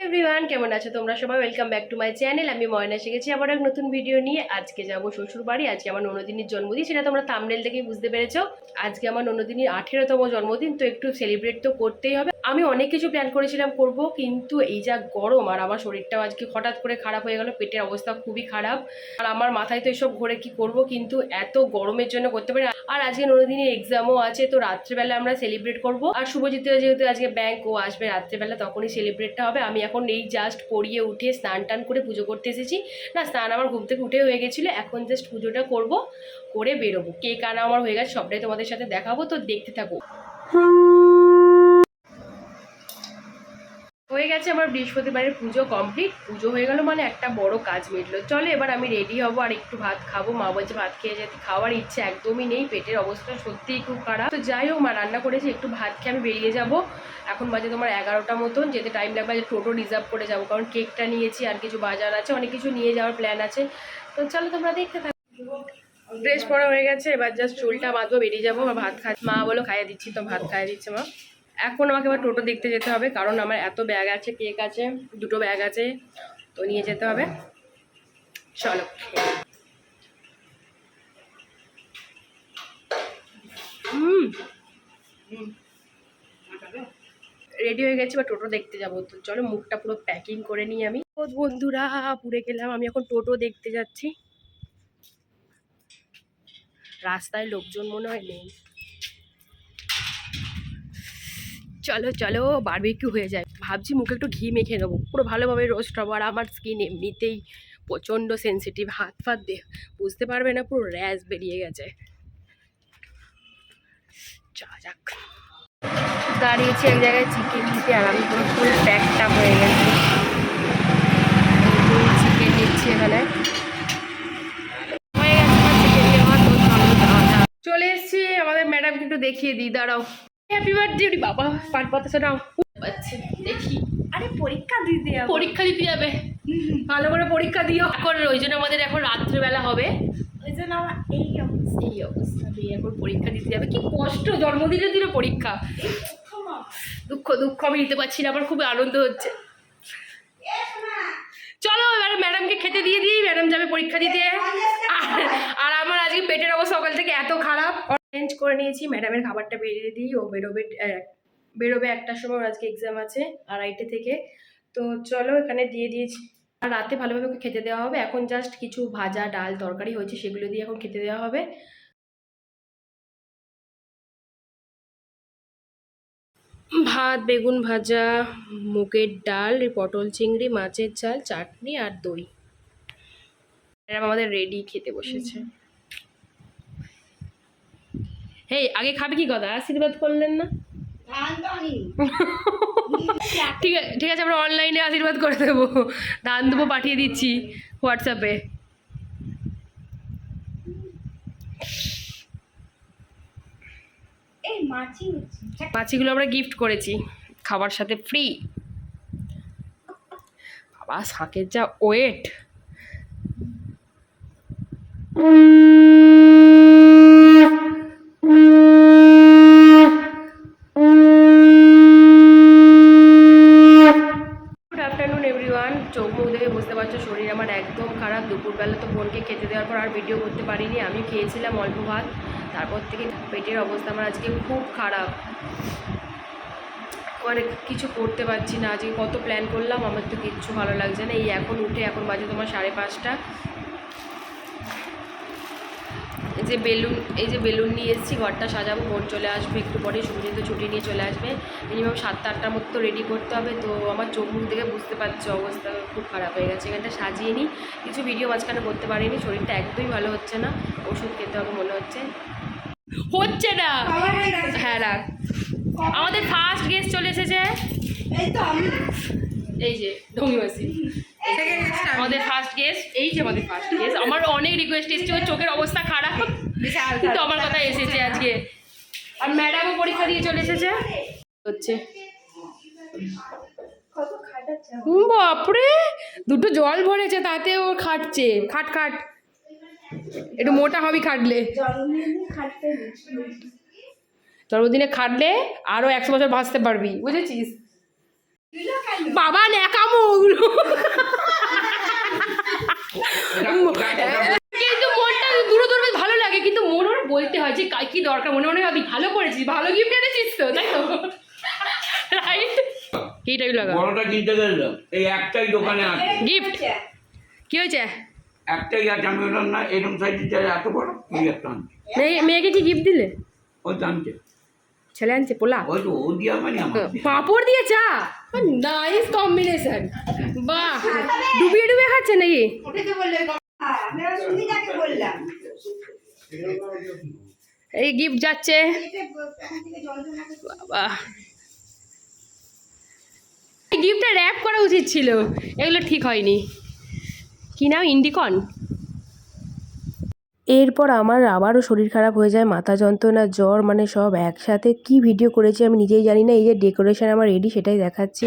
Everyone, কেমন আছো তোমরা সবাই? Welcome back to my channel. আমি ময়না শিখেছি আবার এক নতুন ভিডিও নিয়ে। আজকে যাব শ্বশুর বাড়ি। আজকে আমার ননদিনীর জন্মদিন, সেটা তোমরা থাম্বনেল দেখেই বুঝতে পেরেছো। আজকে আমার ননদিনীর 18তম জন্মদিন, তো একটু সেলিব্রেট তো করতেই হবে। আমি অনেক কিছু প্ল্যান করেছিলাম করব, কিন্তু এই যা গরম আর আমার শরীরটাও আজকে হঠাৎ করে খারাপ হয়ে গেল। পেটের অবস্থা খুবই খারাপ আর আমার মাথায় তো এসব ঘোরে কি করব, কিন্তু এত গরমের জন্য করতে পারি। আর আজকে ননদিনীর এক্সামও আছে, তো রাত্রেবেলা আমরা সেলিব্রেট করব। আর শুভজিতের যেহেতু আজকে ব্যাংক, ও আসবে রাত্রেবেলা, তখনই সেলিব্রেটটা হবে। আমি এখন এই জাস্ট পড়িয়ে উঠে স্নান টান করে পুজো করতে এসেছি। না, স্নান আমার ঘুম থেকে উঠে হয়ে গেছিলো, এখন জাস্ট পুজোটা করব, করে বেরোবো। কেক আনা আমার হয়ে গেছে, সবটাই তোমাদের সাথে দেখাবো, তো দেখতে থাকো। হয়ে গেছে আমার বৃহস্পতিবারের পুজো কমপ্লিট। পুজো হয়ে গেল মানে একটা বড় কাজ মিটলো। চলো এবার আমি রেডি হবো আর একটু ভাত খাবো। মা বলছে ভাত খেয়ে যেতে, খাওয়ার ইচ্ছে একদমই নেই, পেটের অবস্থা সত্যিই খুব খারাপ। তো যাই হোক, মা রান্না করেছে, একটু ভাত খেয়ে আমি বেরিয়ে যাব। এখন বাজে তোমার 11টা মতন, যেতে টাইম লাগবে। টোটো রিজার্ভ করে যাবো, কারণ কেকটা নিয়েছি, আর কিছু বাজার আছে, অনেক কিছু নিয়ে যাওয়ার প্ল্যান আছে। তো চলো তোমরা দেখতে থাকো। ড্রেস পরা হয়ে গেছে, এবার জাস্ট চুলটা বাঁধবো, বেরিয়ে যাবো। ভাত মা বলো খাইয়ে দিচ্ছি, তো ভাত খাইয়ে দিচ্ছে মা। এখন আমাকে আবার টোটো দেখতে যেতে হবে, কারণ আমার এত ব্যাগ আছে, কেক আছে, দুটো ব্যাগ আছে, তো নিয়ে যেতে হবে। চলো রেডি হয়ে গেছি, বা টোটো দেখতে যাবো। তো চলো মুখটা পুরো প্যাকিং করে নিই আমি। বন্ধুরা পুরে গেলাম, আমি এখন টোটো দেখতে যাচ্ছি। রাস্তায় লোকজন মনে হয় নেই। চলো চলো, বারবিকিউ হয়ে যায়। ভাবছি মুখে একটু ঘি মেখে নেবো, পুরো ভালোভাবে রোস্ট হবো। আর আমার স্কিন এমনিতেই প্রচণ্ড সেন্সিটিভ, হাত ফাত দিয়ে বুঝতে পারবে না, পুরো র্যাশ বেরিয়ে গেছে। যা যাক, দাঁড়িয়েছি এক জায়গায় চিকেন নিতে, আর আমি পুরো ফুল প্যাকটা হয়ে গেছি। চিকেন নিচ্ছি এখানে, হয়ে গেছে। চলে এসছি, আমাদের ম্যাডামকে একটু দেখিয়ে দিই, দাঁড়াও। হ্যাপি বার্থডে বাবা, পাট পাতা শোনাও। আচ্ছা দেখি। আরে পরীক্ষা দিতে যাবে, ভালো করে পরীক্ষা দিও। এখন ওই জন্য আমাদের এখন রাত্রিবেলা হবে, ওই জন্য আমার এই অবস্থা দিয়ে এখন পরীক্ষা দিতে যাবে। কি কষ্ট, জন্মদিনের দিনে পরীক্ষা। দুঃখ আমি নিতে পারছি না, আমার খুব আনন্দ হচ্ছে। চলো এবার ম্যাডামকে খেতে দিয়ে দিই, ম্যাডাম যাবে পরীক্ষা দিতে। আর আমার আজকে পেটের অবস্থা সকাল থেকে এত খারাপ। চেঞ্জ করে নিয়েছি, ম্যাডামের খাবারটা বেরিয়ে দিই, ও বেরোবে 1টার সময়। আজকে এক্সাম আছে 2:30 থেকে। তো চলো এখানে দিয়ে দিয়েছি। আর রাতে ভালোভাবে ওকে খেতে দেওয়া হবে। এখন জাস্ট কিছু ভাজা ডাল তরকারি হয়েছে, সেগুলো দিয়ে এখন খেতে দেওয়া হবে। ভাত, বেগুন ভাজা, মুগের ডাল, পটল চিংড়ি, মাছের ঝাল, চাটনি আর দই। ম্যাডাম আমাদের রেডি, খেতে বসেছে। হেই, আগে খাবে কি কথা, আশীর্বাদ করলেন না? ঠিক আছে, আমরা অনলাইনে আশীর্বাদ করে দেবো। ধান দেবো, পাঠিয়ে দিচ্ছি হোয়াটসঅ্যাপে। মাছিগুলো আমরা গিফট করেছি, খাবার সাথে ফ্রি। বাবা শাকের যা ওয়েট। চোখ মুখ দেখে বুঝতে পারছো শরীর আমার একদম খারাপ। দুপুরবেলা তো বোনকে খেতে দেওয়ার পর আর ভিডিও করতে পারিনি, আমি খেয়েছিলাম অল্প ভাত। তারপর থেকে পেটের অবস্থা আমার আজকে খুব খারাপ, মানে কিছু করতে পারছি না। আজকে কত প্ল্যান করলাম, আমার তো কিচ্ছু ভালো লাগছে না। এই এখন উঠে, এখন বাজে তোমার 5:30। এই যে বেলুন নিয়ে এসেছি, ঘরটা সাজাবো। বোন চলে আসবে একটু পরে, সুবিধা ছুটি নিয়ে চলে আসবে। মিনিমাম 7-8টার মতো রেডি করতে হবে। তো আমার চোখ মুখ দেখে বুঝতে পারছো অবস্থা খুব খারাপ হয়ে গেছে। এখানটা সাজিয়ে নিই, কিছু ভিডিও মাঝখানে করতে পারিনি, শরীরটা একদমই ভালো হচ্ছে না। ওষুধ খেতে হবে মনে হচ্ছে না। হ্যাঁ রাখ। আমাদের ফার্স্ট গেস্ট চলে এসেছে, এই যে ঢঙ্গি মাসি। আমাদের ফার্স্ট গেস্ট, আমার অনেক রিকোয়েস্ট এসেছে, ওর চোখের অবস্থা খারাপ, কিন্তু আমার কথা এসেছে আজকে। আর ম্যাডামও পরীক্ষা দিয়ে চলে এসেছে হচ্ছে। বাপরে, দুটো জল ভরেছে, তাতে ও খাটছে। খাট একটু মোটা হবি খাটলে, জন্মদিনে খাটলে আরো 100 বছর বাঁচতে পারবি, বুঝেছিস? বাবা ন্যাকামো, ব্লগটা মনে মনে ভাবি ভালো করেছিস, ভালো গিফট এনেছিস তো, তাই তো? রাইট, এইটাই লাগা বড়টা কিনতে গেলাম, এই একটাই দোকানে আছে গিফট। কি হয়েছে? একটাই আছে, আমি বললাম না এরকম সাইজের এত বড় ওই একটা আনছে। মেয়েকে কি গিফট দিলে? ওই তো আনছে, ছেলে আনছে পোলা, ওই তো ও দিয়া মানে আমার পাঁপড় দিয়ে চা, নাইস কম্বিনেশন। বাহ, ডুবিয়ে ডুবিয়ে খাচ্ছে নাকি? এই গিফট যাচ্ছে। বাবা, এই গিফটটা র্যাপ করা উচিত ছিল, এগুলো ঠিক হয়নি। কি নাম? ইন্ডিকন। এরপর আমার আবারও শরীর খারাপ হয়ে যায়, মাথা যন্ত্রণা, জ্বর, মানে সব একসাথে। কি ভিডিও করেছি আমি নিজেই জানি না। এই যে ডেকোরেশন আমার রেডি, সেটাই দেখাচ্ছি।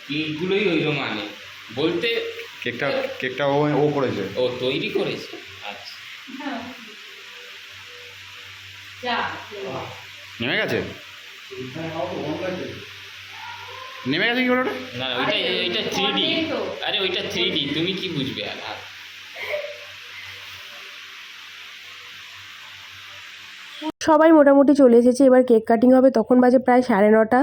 কেকগুলোই ওইরকম আনে বলতে, কেকটা ও করেছে, ও তৈরি করেছে। আচ্ছা, নেমে গেছে কি বলো ওটা? না ওইটা 3D। আরে ওইটা 3D, তুমি কি বুঝবে? আর সবাই মোটামুটি চলে এসেছে, এবার কেক কাটিং হবে। তখন বাজে প্রায় 9:30।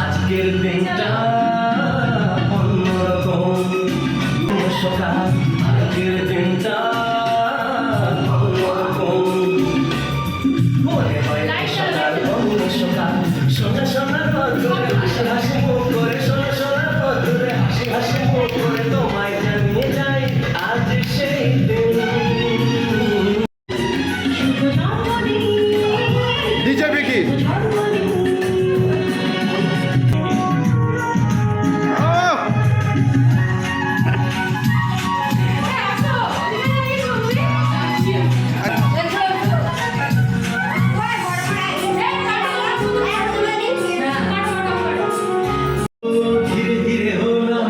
আজকের দিনটা অন্যরকম সকাল, আজকের দিনটা অন্যরকম মনে হয় সকাল, অন্য সকাল, সোনা সোনার বদলে হাসি হাসি মুখ করে, সোনা সোনার বদলে হাসি হাসি মুখ করে তোমায় জানিয়ে যাই আজ সেই দিন। ডিজে বিকি ধীরে ধীরে হলাম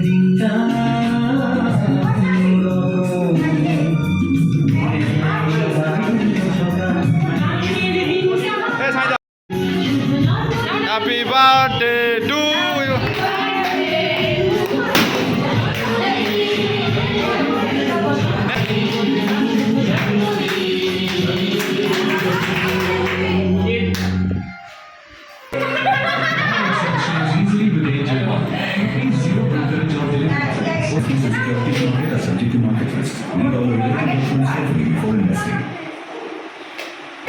দিনটা হ্যাপি বার্থডে টু ইউ।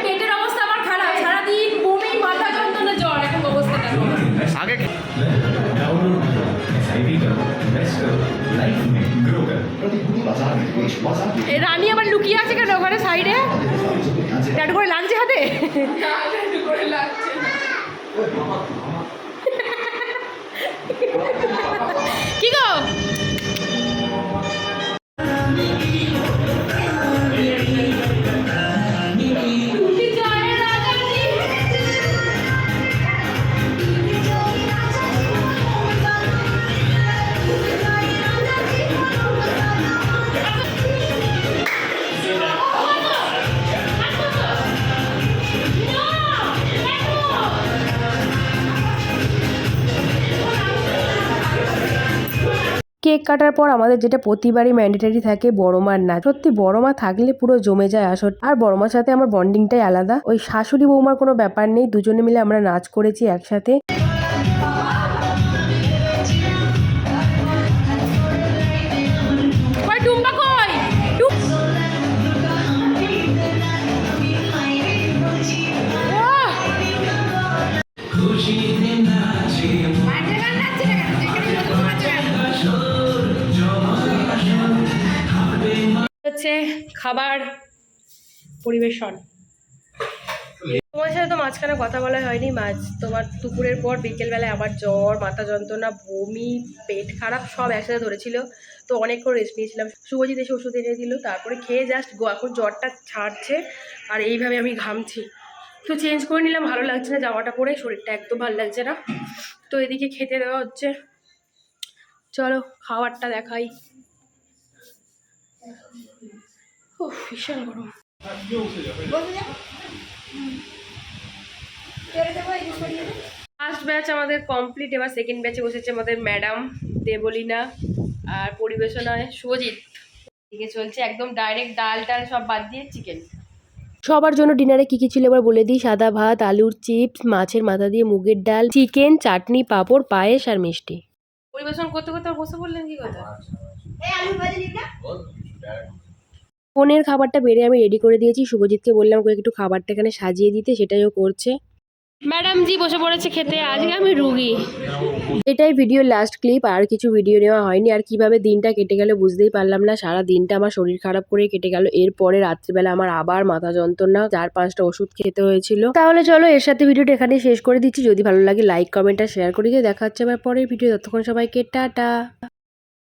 পেটের অবস্থা আমার খারাপ, সারাদিন বমি, মাথা যন্ত্রণা, জ্বর, এখন অবস্থাটা। আগে এই রানী আবার লুকিয়ে আছে কেন ওখানে সাইডে? ট্যাটু করে লাগছে হাতে? কি গো? কেক কাটার পর আমাদের যেটা প্রতিবারই ম্যান্ডেটারি থাকে, বড় মার নাচ। সত্যি বড় মা থাকলে পুরো জমে যায় আসর। আর বড় মার সাথে আমার বন্ডিংটাই আলাদা। ওই শাশুড়ি বৌমার কোনো ব্যাপার নেই, দুজনে মিলে আমরা নাচ করেছি একসাথে। হচ্ছে খাবার পরিবেশন। তোমার সাথে তো মাঝখানে কথা বলা হয়নি, তোমার দুপুরের পর বিকেলবেলায় আবার জ্বর, মাথা যন্ত্রণা, বমি, পেট খারাপ সব একসাথে ধরেছিল। তো অনেকক্ষণ রেস্ট নিয়েছিলাম। শুভজিৎ এসে ওষুধ এনে দিল, তারপরে খেয়ে জাস্ট এখন জ্বরটা ছাড়ছে। আর এইভাবে আমি ঘামছি, তো চেঞ্জ করে নিলাম, ভালো লাগছে না জামাটা পরে, শরীরটা একদম ভালো লাগছে না। তো এদিকে খেতে দেওয়া হচ্ছে, চলো খাবারটা দেখাই। ও ভীষণ গরম। ফার্স্ট ব্যাচ আমাদের কমপ্লিট, এবার সেকেন্ড ব্যাচে বসেছে আমাদের ম্যাডাম দেবলীনা, আর পরিবেশনায় শুভজিৎ। এদিকে চলছে একদম ডাইরেক্ট ডাল টাল সব বাদ দিয়ে চিকেন। সবার জন্য ডিনারে কী কী ছিল এবার বলে দিই। সাদা ভাত, আলুর চিপস, মাছের মাথা দিয়ে মুগের ডাল, চিকেন, চাটনি, পাঁপড়, পায়েস আর মিষ্টি। পরিবেশন করতে করতে বসে বললেন কি কথা। ফোনের খাবারটা বেড়ে আমি রেডি করে দিয়েছি। শুভজিৎকে বললাম ওকে একটু খাবারটা এখানে সাজিয়ে দিতে, সেটাই ও করছে। ম্যাডাম জি বসে পড়েছে খেতে, আজকে আমি রুগী। এটাই ভিডিওর লাস্ট ক্লিপ, আর কিছু ভিডিও নেওয়া হয়নি। আর কিভাবে দিনটা কেটে গেল বুঝতেই পারলাম না, সারা দিনটা আমার শরীর খারাপ করে কেটে গেল। এরপরে রাত্রিবেলা আমার আবার মাথা যন্ত্রণা, 4-5টা ওষুধ খেতে হয়েছিল। তাহলে চলো এর সাথে ভিডিওটা এখানে শেষ করে দিচ্ছি। যদি ভালো লাগে লাইক, কমেন্ট আর শেয়ার করে দিয়ে দেখা হচ্ছে আবার পরের ভিডিও। ততক্ষণ সবাইকে টাটা।